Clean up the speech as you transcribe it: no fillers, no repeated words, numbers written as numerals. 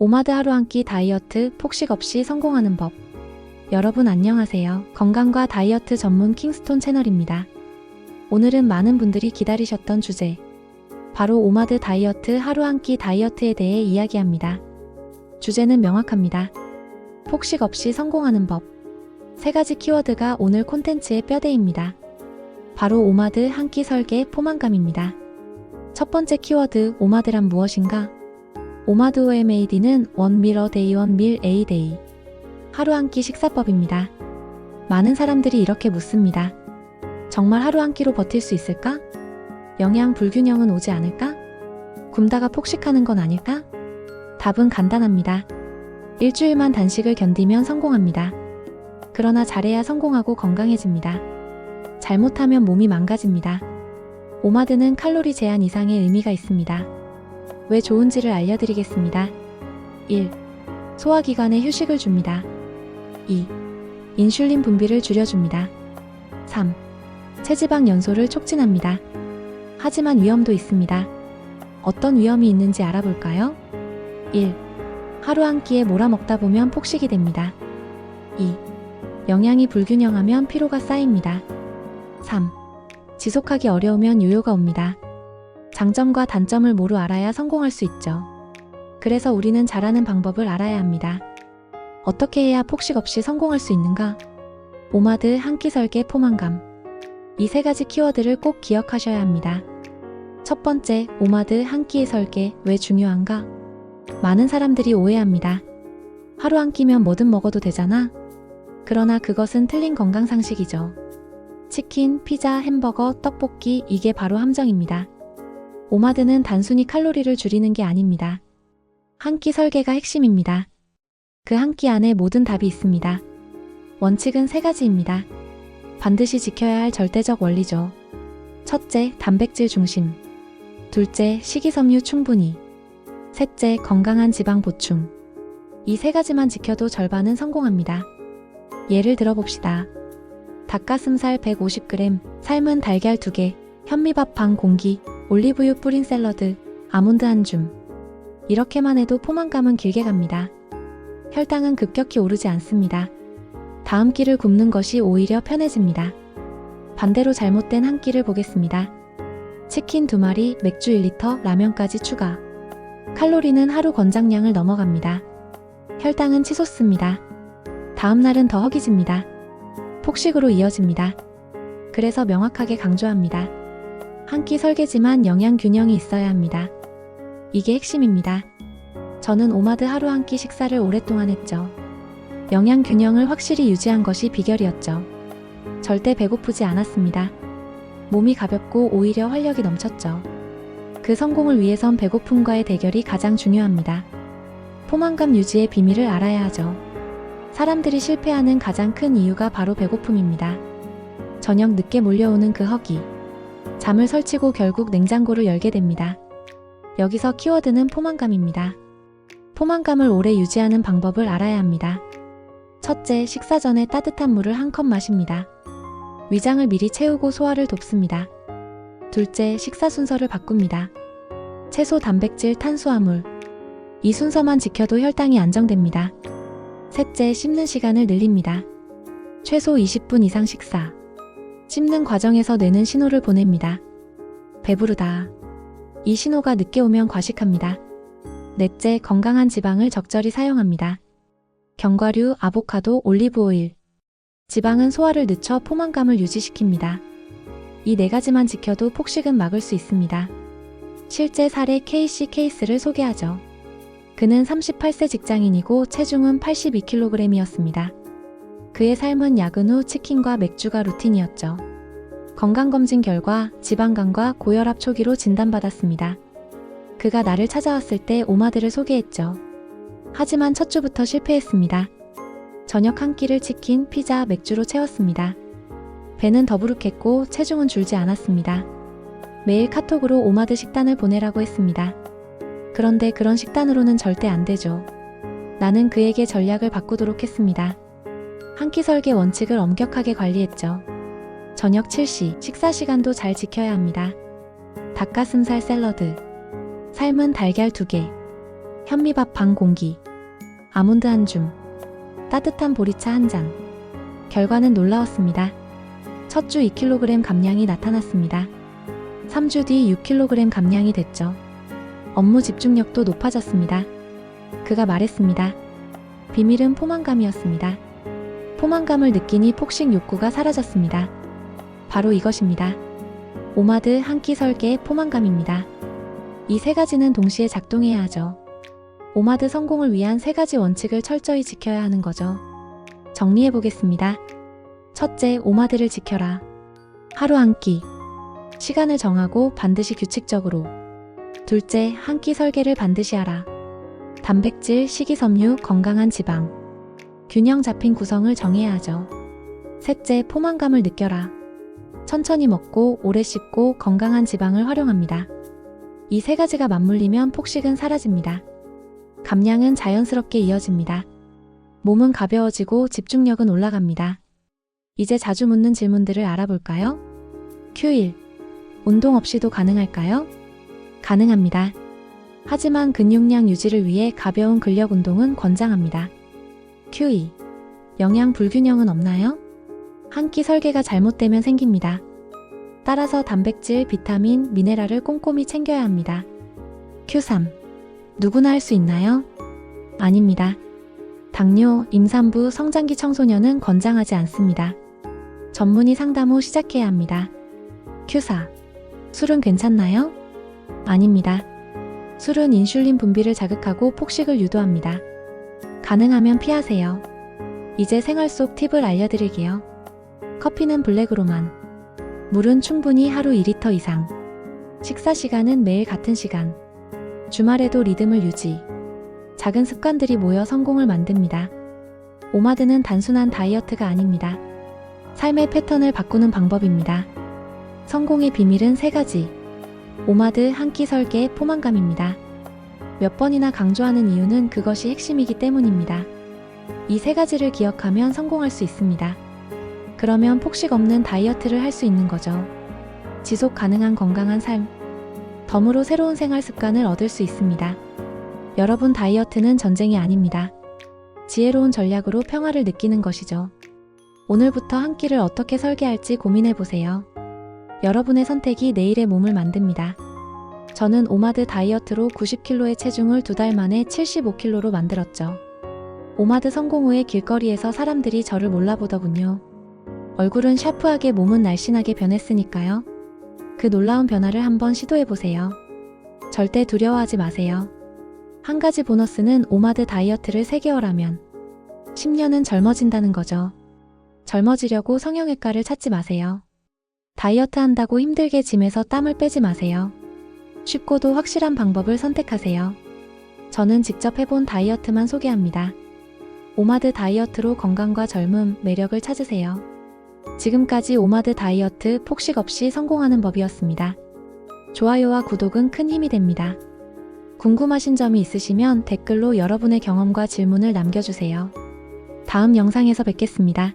오마드 하루 한 끼 다이어트 폭식 없이 성공하는 법. 여러분 안녕하세요. 건강과 다이어트 전문 킹스톤 채널입니다. 오늘은 많은 분들이 기다리셨던 주제, 바로 오마드 다이어트 하루 한 끼 다이어트에 대해 이야기합니다. 주제는 명확합니다. 폭식 없이 성공하는 법. 세 가지 키워드가 오늘 콘텐츠의 뼈대입니다. 바로 오마드 한 끼 설계 포만감입니다. 첫 번째 키워드, 오마드란 무엇인가? 오마드 OMAD는 one meal a day, one meal a day. 하루 한 끼 식사법입니다. 많은 사람들이 이렇게 묻습니다. 정말 하루 한 끼로 버틸 수 있을까? 영양 불균형은 오지 않을까? 굶다가 폭식하는 건 아닐까? 답은 간단합니다. 일주일만 단식을 견디면 성공합니다. 그러나 잘해야 성공하고 건강해집니다. 잘못하면 몸이 망가집니다. 오마드는 칼로리 제한 이상의 의미가 있습니다. 왜 좋은지를 알려드리겠습니다. 1. 소화기관에 휴식을 줍니다. 2. 인슐린 분비를 줄여줍니다. 3. 체지방 연소를 촉진합니다. 하지만 위험도 있습니다. 어떤 위험이 있는지 알아볼까요? 1. 하루 한 끼에 몰아먹다 보면 폭식이 됩니다. 2. 영양이 불균형하면 피로가 쌓입니다. 3. 지속하기 어려우면 요요가 옵니다. 장점과 단점을 모두 알아야 성공할 수 있죠. 그래서 우리는 잘하는 방법을 알아야 합니다. 어떻게 해야 폭식 없이 성공할 수 있는가? 오마드 한 끼 설계 포만감. 이 세 가지 키워드를 꼭 기억하셔야 합니다. 첫 번째, 오마드 한 끼의 설계, 왜 중요한가? 많은 사람들이 오해합니다. 하루 한 끼면 뭐든 먹어도 되잖아? 그러나 그것은 틀린 건강상식이죠. 치킨, 피자, 햄버거, 떡볶이, 이게 바로 함정입니다. 오마드는 단순히 칼로리를 줄이는 게 아닙니다. 한 끼 설계가 핵심입니다. 그 한 끼 안에 모든 답이 있습니다. 원칙은 세 가지입니다. 반드시 지켜야 할 절대적 원리죠. 첫째, 단백질 중심. 둘째, 식이섬유 충분히. 셋째, 건강한 지방 보충. 이 세 가지만 지켜도 절반은 성공합니다. 예를 들어봅시다. 닭가슴살 150g, 삶은 달걀 2개, 현미밥 반 공기, 올리브유 뿌린 샐러드, 아몬드 한 줌. 이렇게만 해도 포만감은 길게 갑니다. 혈당은 급격히 오르지 않습니다. 다음 끼를 굶는 것이 오히려 편해집니다. 반대로 잘못된 한 끼를 보겠습니다. 치킨 2마리, 맥주 1리터, 라면까지 추가. 칼로리는 하루 권장량을 넘어갑니다. 혈당은 치솟습니다. 다음 날은 더 허기집니다. 폭식으로 이어집니다. 그래서 명확하게 강조합니다. 한 끼 설계지만 영양 균형이 있어야 합니다. 이게 핵심입니다. 저는 오마드 하루 한 끼 식사를 오랫동안 했죠. 영양 균형을 확실히 유지한 것이 비결이었죠. 절대 배고프지 않았습니다. 몸이 가볍고 오히려 활력이 넘쳤죠. 그 성공을 위해선 배고픔과의 대결이 가장 중요합니다. 포만감 유지의 비밀을 알아야 하죠. 사람들이 실패하는 가장 큰 이유가 바로 배고픔입니다. 저녁 늦게 몰려오는 그 허기. 잠을 설치고 결국 냉장고를 열게 됩니다. 여기서 키워드는 포만감입니다. 포만감을 오래 유지하는 방법을 알아야 합니다. 첫째, 식사 전에 따뜻한 물을 한 컵 마십니다. 위장을 미리 채우고 소화를 돕습니다. 둘째, 식사 순서를 바꿉니다. 채소, 단백질, 탄수화물. 이 순서만 지켜도 혈당이 안정됩니다. 셋째, 씹는 시간을 늘립니다. 최소 20분 이상 식사. 씹는 과정에서 뇌는 신호를 보냅니다. 배부르다. 이 신호가 늦게 오면 과식합니다. 넷째, 건강한 지방을 적절히 사용합니다. 견과류, 아보카도, 올리브오일. 지방은 소화를 늦춰 포만감을 유지시킵니다. 이 네 가지만 지켜도 폭식은 막을 수 있습니다. 실제 사례 KC 케이스를 소개하죠. 그는 38세 직장인이고 체중은 82kg이었습니다. 그의 삶은 야근 후 치킨과 맥주가 루틴이었죠. 건강검진 결과 지방간과 고혈압 초기로 진단받았습니다. 그가 나를 찾아왔을 때 오마드를 소개했죠. 하지만 첫 주부터 실패했습니다. 저녁 한 끼를 치킨, 피자, 맥주로 채웠습니다. 배는 더부룩했고 체중은 줄지 않았습니다. 매일 카톡으로 오마드 식단을 보내라고 했습니다. 그런데 그런 식단으로는 절대 안 되죠. 나는 그에게 전략을 바꾸도록 했습니다. 한 끼 설계 원칙을 엄격하게 관리했죠. 저녁 7시, 식사 시간도 잘 지켜야 합니다. 닭가슴살 샐러드, 삶은 달걀 2개, 현미밥 반 공기, 아몬드 한 줌, 따뜻한 보리차 한 잔. 결과는 놀라웠습니다. 첫 주 2kg 감량이 나타났습니다. 3주 뒤 6kg 감량이 됐죠. 업무 집중력도 높아졌습니다. 그가 말했습니다. 비밀은 포만감이었습니다. 포만감을 느끼니 폭식 욕구가 사라졌습니다. 바로 이것입니다. 오마드 한 끼 설계 포만감입니다. 이 세 가지는 동시에 작동해야 하죠. 오마드 성공을 위한 세 가지 원칙을 철저히 지켜야 하는 거죠. 정리해 보겠습니다. 첫째, 오마드를 지켜라. 하루 한 끼. 시간을 정하고 반드시 규칙적으로. 둘째, 한 끼 설계를 반드시 하라. 단백질, 식이섬유, 건강한 지방. 균형 잡힌 구성을 정해야 하죠. 셋째, 포만감을 느껴라. 천천히 먹고 오래 씹고 건강한 지방을 활용합니다. 이 세 가지가 맞물리면 폭식은 사라집니다. 감량은 자연스럽게 이어집니다. 몸은 가벼워지고 집중력은 올라갑니다. 이제 자주 묻는 질문들을 알아볼까요? Q1. 운동 없이도 가능할까요? 가능합니다. 하지만 근육량 유지를 위해 가벼운 근력 운동은 권장합니다. Q2. 영양 불균형은 없나요? 한 끼 설계가 잘못되면 생깁니다. 따라서 단백질, 비타민, 미네랄을 꼼꼼히 챙겨야 합니다. Q3. 누구나 할 수 있나요? 아닙니다. 당뇨, 임산부, 성장기 청소년은 권장하지 않습니다. 전문의 상담 후 시작해야 합니다. Q4. 술은 괜찮나요? 아닙니다. 술은 인슐린 분비를 자극하고 폭식을 유도합니다. 가능하면 피하세요. 이제 생활 속 팁을 알려드릴게요. 커피는 블랙으로만. 물은 충분히 하루 2리터 이상. 식사 시간은 매일 같은 시간. 주말에도 리듬을 유지. 작은 습관들이 모여 성공을 만듭니다. 오마드는 단순한 다이어트가 아닙니다. 삶의 패턴을 바꾸는 방법입니다. 성공의 비밀은 세 가지. 오마드 한 끼 설계 포만감입니다. 몇 번이나 강조하는 이유는 그것이 핵심이기 때문입니다. 이 세 가지를 기억하면 성공할 수 있습니다. 그러면 폭식 없는 다이어트를 할 수 있는 거죠. 지속 가능한 건강한 삶. 덤으로 새로운 생활 습관을 얻을 수 있습니다. 여러분, 다이어트는 전쟁이 아닙니다. 지혜로운 전략으로 평화를 느끼는 것이죠. 오늘부터 한 끼를 어떻게 설계할지 고민해보세요. 여러분의 선택이 내일의 몸을 만듭니다. 저는 오마드 다이어트로 90kg의 체중을 2달 만에 75kg로 만들었죠. 오마드 성공 후에 길거리에서 사람들이 저를 몰라보더군요. 얼굴은 샤프하게 몸은 날씬하게 변했으니까요. 그 놀라운 변화를 한번 시도해보세요. 절대 두려워하지 마세요. 한 가지 보너스는 오마드 다이어트를 3개월 하면 10년은 젊어진다는 거죠. 젊어지려고 성형외과를 찾지 마세요. 다이어트 한다고 힘들게 짐에서 땀을 빼지 마세요. 쉽고도 확실한 방법을 선택하세요. 저는 직접 해본 다이어트만 소개합니다. 오마드 다이어트로 건강과 젊음, 매력을 찾으세요. 지금까지 오마드 다이어트 폭식 없이 성공하는 법이었습니다. 좋아요와 구독은 큰 힘이 됩니다. 궁금하신 점이 있으시면 댓글로 여러분의 경험과 질문을 남겨주세요. 다음 영상에서 뵙겠습니다.